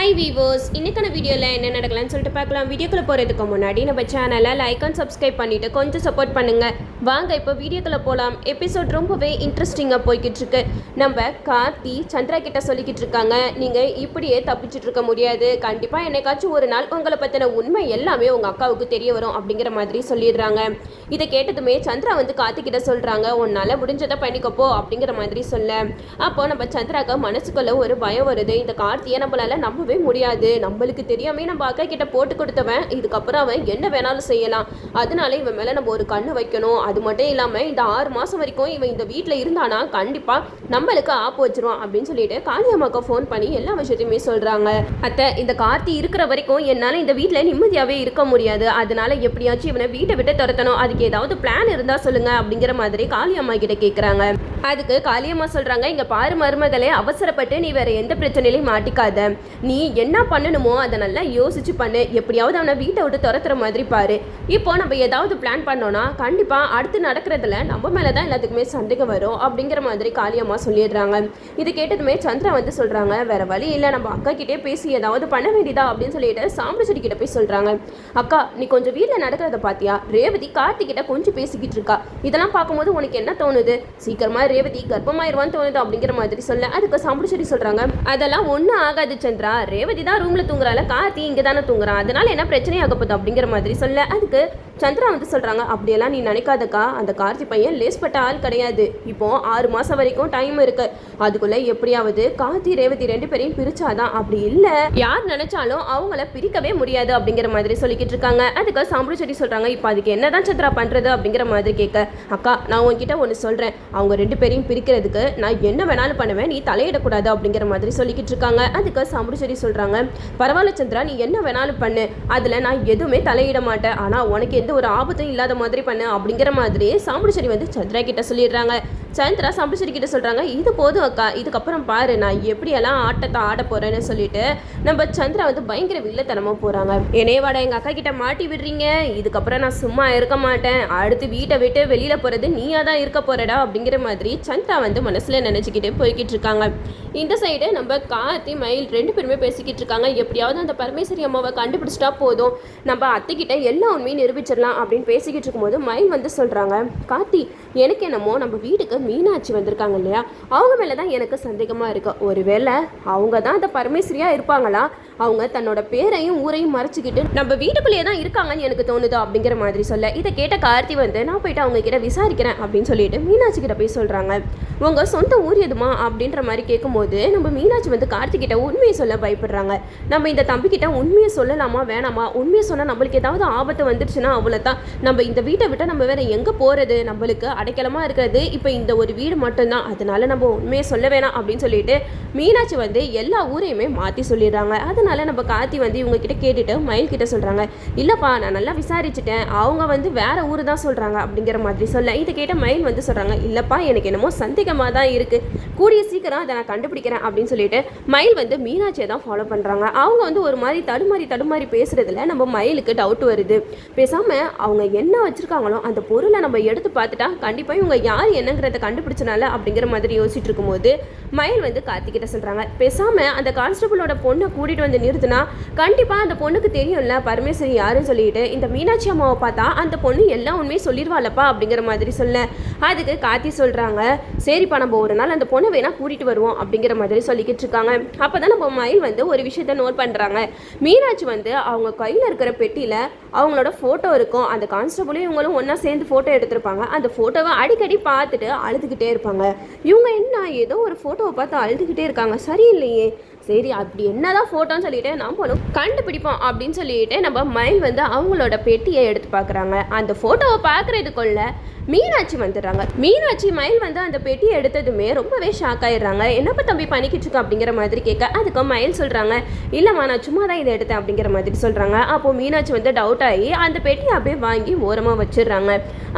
Hi viewers, இன்னைக்கான வீடியோவில் என்ன நடக்கலாம்னு சொல்லிட்டு பார்க்கலாம். வீடியோக்குள்ளே போகிறதுக்கு முன்னாடி நம்ம சேனலை லைக் அண்ட் சப்ஸ்கிரைப் பண்ணிவிட்டு கொஞ்சம் சப்போர்ட் பண்ணுங்கள். வாங்க இப்போ வீடியோக்குள்ளே போகலாம். எபிசோட் ரொம்பவே இன்ட்ரெஸ்டிங்காக போய்கிட்டு இருக்கு. நம்ம கார்த்தி சந்திரா கிட்ட சொல்லிக்கிட்டு இருக்காங்க, நீங்கள் இப்படியே தப்பிச்சுட்டு இருக்க முடியாது, கண்டிப்பாக என்னைக்காச்சும் ஒரு நாள் உங்களை பற்றின உண்மை எல்லாமே உங்கள் அக்காவுக்கு தெரிய வரும் அப்படிங்கிற மாதிரி சொல்லிடுறாங்க. இதை கேட்டதுமே சந்திரா வந்து கார்த்தி கிட்ட சொல்கிறாங்க, உன்னால் முடிஞ்சதை பண்ணிக்கப்போ அப்படிங்கிற மாதிரி சொல்ல. அப்போ நம்ம சந்திராவுக்கு மனசுக்குள்ள ஒரு பயம் வருது. இந்த கார்த்தியை நம்மளால நம்பவே முடியாது, நம்மளுக்கு தெரியாமே நம்ம அக்கா கிட்ட போட்டு கொடுத்தவன், இதுக்கப்புறம் அவன் என்ன வேணாலும் செய்யலாம், அதனால இவன் மேலே நம்ம ஒரு கண்ணு வைக்கணும். அது மட்டும் இல்லாமல் இந்த 6 மாதம் வரைக்கும் இவன் இந்த வீட்டில் இருந்தானா கண்டிப்பாக நம்மளுக்கு ஆப்பு வச்சிருவான் அப்படின்னு சொல்லிட்டு காளியம்மாவுக்கு ஃபோன் பண்ணி எல்லா விஷயத்தையுமே சொல்கிறாங்க. அத்தை, இந்த கார்த்தி இருக்கிற வரைக்கும் என்னால் இந்த வீட்டில் நிம்மதியாகவே இருக்க முடியாது, அதனால எப்படியாச்சும் இவனை வீட்டை விட்டு துரத்தணும், அதுக்கு ஏதாவது பிளான் இருந்தால் சொல்லுங்க அப்படிங்கிற மாதிரி காளியம்மா கிட்ட கேட்குறாங்க. அதுக்கு காளியம்மா சொல்கிறாங்க, இங்கே பாரு மருமகளே, அவசரப்பட்டு நீ வேற எந்த பிரச்சனையிலையும் மாட்டிக்காத, நீ என்ன பண்ணணுமோ அதை நல்லா யோசிச்சு பண்ணு, எப்படியாவது அவனை வீட்டை விட்டு துரத்துற மாதிரி பாரு. இப்போ நம்ம ஏதாவது பிளான் பண்ணோன்னா கண்டிப்பாக அடுத்து நடக்கிறதுல நம்ம மேலே தான் எல்லாத்துக்குமே சந்தேகம் வரும் அப்படிங்கிற மாதிரி காளியம்மா சொல்லிடுறாங்க. இது கேட்டதுமே சந்திரா வந்து சொல்கிறாங்க, வேற வழி இல்லை, நம்ம அக்கா கிட்டே பேசி ஏதாவது பண்ண வேண்டியதா அப்படின்னு சொல்லிட்டு சாம்பிராஜி கிட்ட போய் சொல்கிறாங்க. அக்கா, நீ கொஞ்சம் வீட்டில் நடக்கிறத பார்த்தியா, ரேவதி கார்த்திகிட்ட கொஞ்சம் பேசிக்கிட்டு இருக்கா, இதெல்லாம் பார்க்கும்போது உனக்கு என்ன தோணுது, சீக்கிரமா ரேவதி கர்ப்பமாயிருவான்னு தோணுது அப்படிங்கிற மாதிரி சொல்ல. அதுக்கு சாம்பிராஜி சொல்கிறாங்க, அதெல்லாம் ஒன்றும் ஆகாது சந்திரா, ரேவதி தான் ரூம்ல தூங்குறாள், கார்த்தி இங்கே தானே தூங்குறான், அதனால என்ன பிரச்சனை ஆக போகுது அப்படிங்கிற மாதிரி சொல்ல. அதுக்கு சந்திரா வந்து சொல்கிறாங்க, அப்படியெல்லாம் நீ நினைக்காதக்கா, அந்த கார்த்தி பையன் லேஸ்பட்ட ஆள் கிடையாது, இப்போ 6 மாதம் வரைக்கும் டைம் இருக்கு, அதுக்குள்ளே எப்படியாவது கார்த்தி ரேவதி 2 பேரையும் பிரிச்சாதான், அப்படி இல்லை யார் நினைச்சாலும் அவங்கள பிரிக்கவே முடியாது அப்படிங்கிற மாதிரி சொல்லிக்கிட்டு இருக்காங்க. அதுக்கு சாம்பிராஜி சொல்கிறாங்க, இப்போ அதுக்கு என்னதான் சந்திரா பண்ணுறது அப்படிங்கிற மாதிரி கேட்க. அக்கா, நான் உன்கிட்ட ஒன்று சொல்கிறேன், அவங்க 2 பேரையும் பிரிக்கிறதுக்கு நான் என்ன வேணாலும் பண்ணுவேன், நீ தலையிடக்கூடாது அப்படிங்கிற மாதிரி சொல்லிக்கிட்டு இருக்காங்க. அதுக்கு சாம்பிராஜி சொல்கிறாங்க, பரவாயில்ல சந்திரா, நீ என்ன வேணாலும் பண்ணு, அதில் நான் எதுவுமே தலையிட மாட்டேன், ஆனால் உனக்கு எந்த ஒரு ஆபத்தும் இல்லாத மாதிரி பண்ணு அப்படிங்கிற மாதிரி சாம்பிராஜி வந்து சந்திரா கிட்ட சொல்லிடுறாங்க. சந்திரா சாம்பிராஜி கிட்ட சொல்கிறாங்க, இது போதும் அக்கா, இதுக்கப்புறம் பாரு நான் எப்படியெல்லாம் ஆட்டத்தை ஆட போகிறேன்னு சொல்லிட்டு நம்ம சந்திரா வந்து பயங்கர வில்லத்தனமாக போகிறாங்க. என்னையவாட எங்கள் அக்கா கிட்ட மாட்டி விடுறீங்க, இதுக்கப்புறம் நான் சும்மா இருக்க மாட்டேன், அடுத்து வீட்டை விட்டு வெளியில் போகிறது நீயா தான் இருக்க போகிறடா அப்படிங்கிற மாதிரி சந்திரா வந்து மனசில் நினச்சிக்கிட்டு போய்கிட்டு இருக்காங்க. இந்த சைடு நம்ம கார்த்தி மயில் 2 பேருமே பேசிக்கிட்டு இருக்காங்க. எப்படியாவது அந்த பரமேஸ்வரி அம்மாவை கண்டுபிடிச்சிட்டா போதும், நம்ம அத்தைக்கிட்ட எல்லா உண்மையும் நிரூபிச்சிடலாம் அப்படின்னு பேசிக்கிட்டு இருக்கும்போது மயில் வந்து சொல்கிறாங்க, கார்த்தி, எனக்கு என்னமோ நம்ம வீட்டுக்கு மீனாட்சி வந்திருக்காங்க இல்லையா, அவங்க மேலே தான் எனக்கு சந்தேகமாக இருக்கு, ஒருவேளை அவங்க தான் அந்த பரமேஸ்வரியாக இருப்பாங்களா, அவங்க தன்னோட பேரையும் ஊரையும் மறைச்சிக்கிட்டு நம்ம வீட்டுக்குள்ளேயே தான் இருக்காங்கன்னு எனக்கு தோணுது அப்படிங்கிற மாதிரி சொல்ல. இதை கேட்ட கார்த்தி வந்து, நான் போயிட்டு அவங்க கிட்ட விசாரிக்கிறேன் அப்படின்னு சொல்லிட்டு மீனாட்சி கிட்ட போய் சொல்கிறாங்க. உங்க சொந்த ஊர் எதுமா அப்படின்ற மாதிரி கேட்கும்போது நம்ம மீனாட்சி வந்து கார்த்திகிட்ட உண்மையை சொல்ல பயப்படுறாங்க. நம்ம இந்த தம்பிக்கிட்ட உண்மையை சொல்லலாமா வேணாமா, உண்மையை சொன்னால் நம்மளுக்கு ஏதாவது ஆபத்து வந்துருச்சுன்னா அவ்வளோதான், நம்ம இந்த வீட்டை விட்டு நம்ம வேற எங்கே போகிறது, நம்மளுக்கு அடைக்கலமாக இருக்கிறது இப்போ இந்த ஒரு வீடு மட்டும்தான், அதனால நம்ம உண்மையை சொல்ல வேணாம் அப்படின்னு சொல்லிட்டு மீனாட்சி வந்து எல்லா ஊரையுமே மாற்றி சொல்லிடுறாங்க. அதனால நம்ம கார்த்தி வந்து இவங்க கிட்ட கேட்டுட்டு மயில் கிட்ட சொல்கிறாங்க, இல்லைப்பா நான் நல்லா விசாரிச்சுட்டேன், அவங்க வந்து வேற ஊர் தான் சொல்கிறாங்க அப்படிங்கிற மாதிரி சொல்ல. இதை கேட்ட மயில் வந்து சொல்கிறாங்க, இல்லைப்பா எனக்கு என்னமோ சந்தேகமாக தான் இருக்குது, கூடிய சீக்கிரம் அதை நான் கண்டுபிடிக்கிறேன் அப்படின்னு சொல்லிட்டு மயில் வந்து மீனாட்சியை தான் ஃபாலோ பண்ணுறாங்க. அவங்க வந்து ஒரு மாதிரி தடுமாறி பேசுறதுல நம்ம மயிலுக்கு டவுட் வருது. பேசாமல் அவங்க என்ன வச்சுருக்காங்களோ அந்த பொருளை நம்ம எடுத்து பார்த்துட்டா கண்டிப்பாக இவங்க யார் என்னங்கிறத கண்டுபிடிச்சனால அப்படிங்கிற மாதிரி யோசிச்சுட்டு இருக்கும்போது மயில் வந்து கார்த்திகிட்ட சொல்கிறாங்க, பேசாமல் அந்த கான்ஸ்டபிளோட பொண்ணை கூட்டிகிட்டு வந்து நிறுத்தினா கண்டிப்பாக அந்த பொண்ணுக்கு தெரியும்ல பரமேஸ்வரி யாருன்னு சொல்லிட்டு இந்த மீனாட்சி அம்மாவை பார்த்தா அந்த பொண்ணு எல்லா உண்மையும் சொல்லிடுவாளப்பா அப்படிங்கிற மாதிரி சொல்ல. அதுக்கு கார்த்தி சொல்கிறாங்க, சரிப்பா நம்ம ஒரு நாள் அந்த பொண்ணை வேணா கூட்டிகிட்டு வருவோம் அப்படிங்கிற மாதிரி சொல்லிக்கிட்டு இருக்காங்க. அப்போ தான் நம்ம மயில் வந்து ஒரு விஷயத்த நோட் பண்ணுறாங்க. மீனாட்சி வந்து அவங்க கையில் இருக்கிற பெட்டியில் அவங்களோட ஃபோட்டோ இருக்கும், அந்த கான்ஸ்டபிளும் இவங்களும் ஒன்றா சேர்ந்து ஃபோட்டோ எடுத்திருப்பாங்க, அந்த ஃபோட்டோவை அடிக்கடி பார்த்துட்டு அழுதுகிட்டே இருப்பாங்க. இவங்க என்ன ஏதோ ஒரு ஃபோட்டோவை பார்த்து அழுதுகிட்டே இருக்காங்க, சரியில்லையே, சரி அப்படி என்னதான் ஃபோட்டோன்னு சொல்லிட்டு நம்மளும் கண்டுபிடிப்போம் அப்படின்னு சொல்லிட்டு நம்ம மயில் வந்து அவங்களோட பெட்டியை எடுத்து பார்க்குறாங்க. அந்த ஃபோட்டோவை பார்க்குறதுக்குள்ள மீனாட்சி வந்துடுறாங்க. மீனாட்சி மயில் வந்து அந்த பெட்டியை எடுத்ததுமே ரொம்பவே ஷாக் ஆயிடுறாங்க. என்னப்பா தம்பி பண்ணிக்கிட்டு இருக்கா அப்படிங்கிற மாதிரி கேட்க. அதுக்கு மயில் சொல்கிறாங்க, இல்லைம்மா நான் சும்மா தான் இதை எடுத்தேன் அப்படிங்கிற மாதிரி சொல்கிறாங்க. அப்போது மீனாட்சி வந்து டவுட் ஆகி அந்த பெட்டியை அப்படியே வாங்கி ஓரமாக வச்சிடுறாங்க.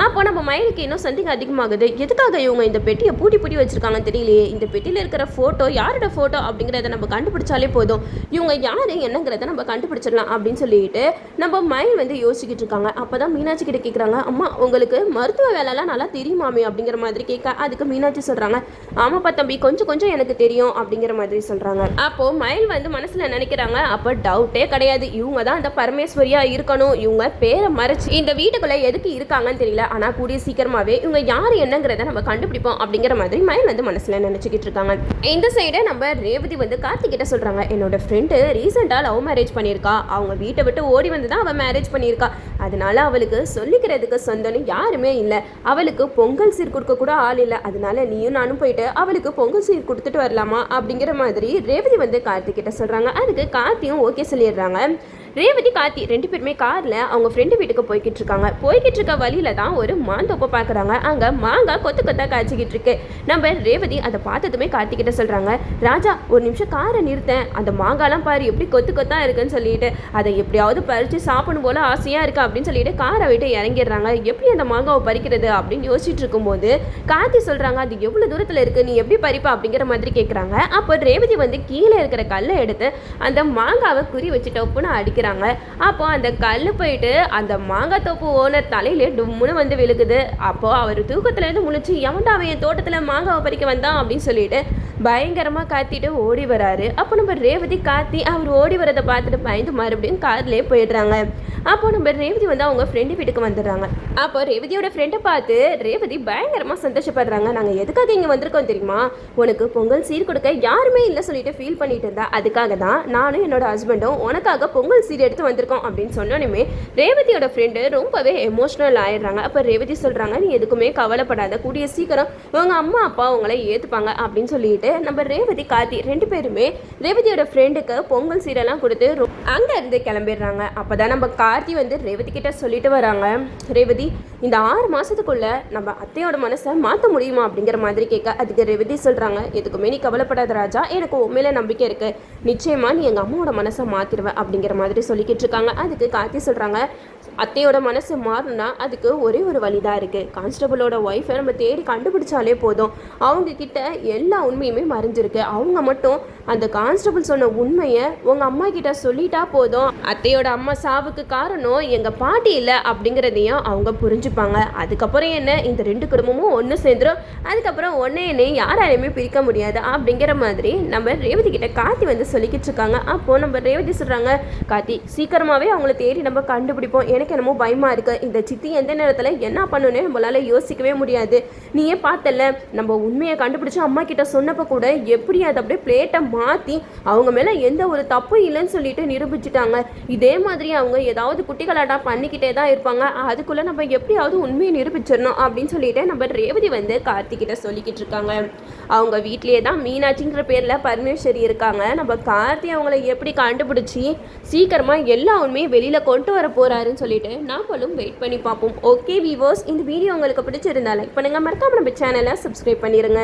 அப்போ நம்ம மயிலுக்கு இன்னும் சந்தேகம் அதிகமாகுது, எதுக்காக இவங்க இந்த பெட்டியை பூட்டி வச்சிருக்காங்கன்னு தெரியலையே, இந்த பெட்டியில் இருக்கிற ஃபோட்டோ யாரோட ஃபோட்டோ அப்படிங்கிறத நம்ம கண்டுபிடிச்சாலே போதும், இவங்க யார் என்னங்கிறத நம்ம கண்டுபிடிச்சிடலாம் அப்படின்னு சொல்லிட்டு நம்ம மயில் வந்து யோசிச்சுக்கிட்டு இருக்காங்க. அப்போ தான் மீனாட்சி கிட்ட கேட்குறாங்க, அம்மா உங்களுக்கு மருத்துவ வேலைலாம் நல்லா தெரியுமாமே அப்படிங்கிற மாதிரி கேட்க, அதுக்கு மீனாட்சி சொல்கிறாங்க, ஆமாப்பா தம்பி, கொஞ்சம் கொஞ்சம் எனக்கு தெரியும் அப்படிங்கிற மாதிரி சொல்கிறாங்க. அப்போது மயில் வந்து மனசில் நினைக்கிறாங்க, அப்போ டவுட்டே கிடையாது, இவங்க தான் அந்த பரமேஸ்வரியாக இருக்கணும், இவங்க பேரை மறைச்சு இந்த வீட்டுக்குள்ளே எதுக்கு இருக்காங்கன்னு தெரியல, ஆனால் கூடிய சீக்கிரமாகவே இவங்க யார் என்னங்கிறத நம்ம கண்டுபிடிப்போம் அப்படிங்கிற மாதிரி மயில் வந்து மனசில் நினச்சிக்கிட்டு இருக்காங்க. இந்த சைடு நம்ம ரேவதி வந்து கார்த்திகிட்ட சொல்கிறாங்க, என்னோட ஃப்ரெண்டு ரீசெண்டாக லவ் மேரேஜ் பண்ணியிருக்கா, அவங்க வீட்டை விட்டு ஓடி வந்து தான் அவள் மேரேஜ் பண்ணியிருக்கா, அதனால அவளுக்கு சொல்லிக்கிறதுக்கு சொந்தம்னு யாருமே இல்லை, அவளுக்கு பொங்கல் சீர் கொடுக்க கூட ஆள் இல்லை, அதனால நீயும் நானும் போயிட்டு அவளுக்கு பொங்கல் சீர் கொடுத்துட்டு வரலாமா அப்படிங்கிற மாதிரி ரேவதி வந்து கார்த்திகிட்ட சொல்கிறாங்க. அதுக்கு கார்த்தியும் ஓகே சொல்லிடுறாங்க. ரேவதி கார்த்தி 2 பேருமே காரில் அவங்க ஃப்ரெண்டு வீட்டுக்கு போய்கிட்டு இருக்க வழியில தான் ஒரு மாந்தோப்பை பார்க்குறாங்க. அங்கே மாங்காய் கொத்து கொத்தா காய்ச்சிக்கிட்டு இருக்கு. நம்ம ரேவதி அதை பார்த்ததுமே கார்த்திகிட்ட சொல்கிறாங்க, ராஜா ஒரு நிமிஷம் காரை நிறுத்தேன், அந்த மாங்காய்லாம் பாரு எப்படி கொத்து கொத்தா இருக்குன்னு சொல்லிட்டு, அதை எப்படியாவது பறித்து சாப்பிடும் போல ஆசையாக இருக்கா அப்படின்னு சொல்லிட்டு காரை விட்டு இறங்கிடுறாங்க. எப்படி அந்த மாங்காவை பறிக்கிறது அப்படின்னு யோசிச்சுட்டு இருக்கும்போது கார்த்தி சொல்கிறாங்க, அது எவ்வளோ தூரத்தில் இருக்குது, நீ எப்படி பறிப்பா அப்படிங்கிற மாதிரி கேட்குறாங்க. அப்போ ரேவதி வந்து கீழே இருக்கிற கல்லை எடுத்து அந்த மாங்காவை குறி வச்சு டப்புன்னு அடிக்கிறாங்க. அப்போ அந்த கல் போயிட்டு அந்த மாங்காய் தோப்பு ஓனர் தலையிலே டும்முன்னு வந்து விழுகுது. அப்போ அவர் தூக்கத்துலேருந்து முழிச்சு, எவன்டா அவன் என் தோட்டத்தில் மாங்காவை பறிக்க வந்தான் அப்படின்னு சொல்லிட்டு பயங்கரமாக காத்திட்டு ஓடி வராரு. அப்போ நம்ம ரேவதி கார்த்தி அவர் ஓடி வரதை பார்த்துட்டு பயந்து மறுபடியும் கார்லேயே போயிடுறாங்க. அப்போ நம்ம ரேவதி வந்து அவங்க ஃப்ரெண்டு வீட்டுக்கு வந்துடுறாங்க. அப்போ ரேவதியோட ஃப்ரெண்டை பார்த்து ரேவதி பயங்கரமாக சந்தோஷப்படுறாங்க. நாங்கள் எதுக்காக இங்கே வந்திருக்கோம் தெரியுமா, உனக்கு பொங்கல் சீர் கொடுக்க யாருமே இல்லை சொல்லிட்டு ஃபீல் பண்ணிட்டு இருந்தா, அதுக்காக தான் நானும் என்னோட ஹஸ்பண்டும் உனக்காக பொங்கல் சீர் எடுத்து வந்திருக்கோம் அப்படின்னு சொன்னோன்னே ரேவதியோட ஃப்ரெண்டு ரொம்பவே எமோஷ்னல் ஆயிடுறாங்க. அப்போ ரேவதி சொல்கிறாங்க, நீ எதுக்குமே கவலைப்படாத, கூடிய சீக்கிரம் உங்கள் அம்மா அப்பா உங்களை ஏற்றுப்பாங்க அப்படின்னு சொல்லிட்டு நம்ம ரேவதி கார்த்தி 2 பேருமே ரேவதியோட ஃப்ரெண்டுக்கு பொங்கல் சீரெல்லாம் கொடுத்து அங்கே இருந்து கிளம்பிடுறாங்க. அப்போ தான் நம்ம கார்த்தி வந்து ரேவதி கிட்ட சொல்லிட்டு வராங்க, ரேவதி இந்த 6 மாதத்துக்குள்ள நம்ம அத்தையோட மனசை மாற்ற முடியுமா அப்படிங்கிற மாதிரி கேட்க, அதுக்கு ரேவதி சொல்கிறாங்க, எதுக்குமே நீ கவலைப்படாத ராஜா, எனக்கு உண்மையில நம்பிக்கை இருக்குது, நிச்சயமாக நீ எங்கள் அம்மாவோட மனசை மாற்றிடுவேன் அப்படிங்கிற மாதிரி சொல்லிக்கிட்டு இருக்காங்க. அதுக்கு கார்த்தி சொல்கிறாங்க, அத்தையோட மனசு மாறினா அதுக்கு ஒரே ஒரு வழி தான் இருக்குது, கான்ஸ்டபிளோட ஒய்ஃபை நம்ம தேடி கண்டுபிடிச்சாலே போதும், அவங்க கிட்ட எல்லா உண்மையுமே மறைஞ்சிருக்கு, அவங்க மட்டும் அந்த கான்ஸ்டபிள் சொன்ன உண்மையை உங்கள் அம்மா கிட்ட சொல்லிட்டா போதும், அத்தையோட அம்மா சாவுக்கு காரணம் எங்கள் பாட்டி இல்லை அப்படிங்கிறதையும் அவங்க புரிஞ்சுப்பாங்க, அதுக்கப்புறம் என்ன இந்த 2 குடும்பமும் ஒன்று சேர்ந்துடும், அதுக்கப்புறம் ஒன்னே யாராலையுமே பிரிக்க முடியாது அப்படிங்கிற மாதிரி நம்ம ரேவதி கிட்ட கார்த்தி வந்து சொல்லிக்கிட்டு இருக்காங்க. அப்போது நம்ம ரேவதி சொல்கிறாங்க, கார்த்தி சீக்கிரமாகவே அவங்கள தேடி நம்ம கண்டுபிடிப்போம், எனக்கு என்னமோ பயமாக இருக்குது, இந்த சித்தி எந்த நேரத்தில் என்ன பண்ணணுன்னு நம்மளால் யோசிக்கவே முடியாது, நீயே பார்த்தல நம்ம உண்மையை கண்டுபிடிச்சி அம்மா கிட்ட சொன்னப்போ கூட எப்படி அதை அப்படியே பிளேட்டை மாற்றி அவங்க மேலே எந்த ஒரு தப்பும் இல்லைன்னு சொல்லிட்டு நிரூபிச்சுட்டாங்க, இதே மாதிரி அவங்க ஏதாவது குட்டிகளாட்டா பண்ணிக்கிட்டே தான் இருப்பாங்க, அதுக்குள்ளே நம்ம எப்படியாவது உண்மையை நிரூபிச்சிடணும் அப்படின்னு சொல்லிட்டு நம்ம ரேவதி வந்து கார்த்திகிட்ட சொல்லிக்கிட்டு இருக்காங்க. அவங்க வீட்லேயே தான் மீனாட்சிங்கிற பேரில் பரமேஸ்வரி இருக்காங்க. நம்ம கார்த்தி அவங்கள எப்படி கண்டுபிடிச்சி சீக்கிரமாக எல்லா உண்மையும் வெளியில் கொண்டு வர போகிறாருன்னு சொல்லிட்டு நாமளும் வெயிட் பண்ணி பார்ப்போம். ஓகே வீவர்ஸ், இந்த வீடியோ உங்களுக்கு பிடிச்சிருந்தா லைக் பண்ணுங்கள், மறக்காம நம்ம சேனலை சப்ஸ்கிரைப் பண்ணிடுங்க.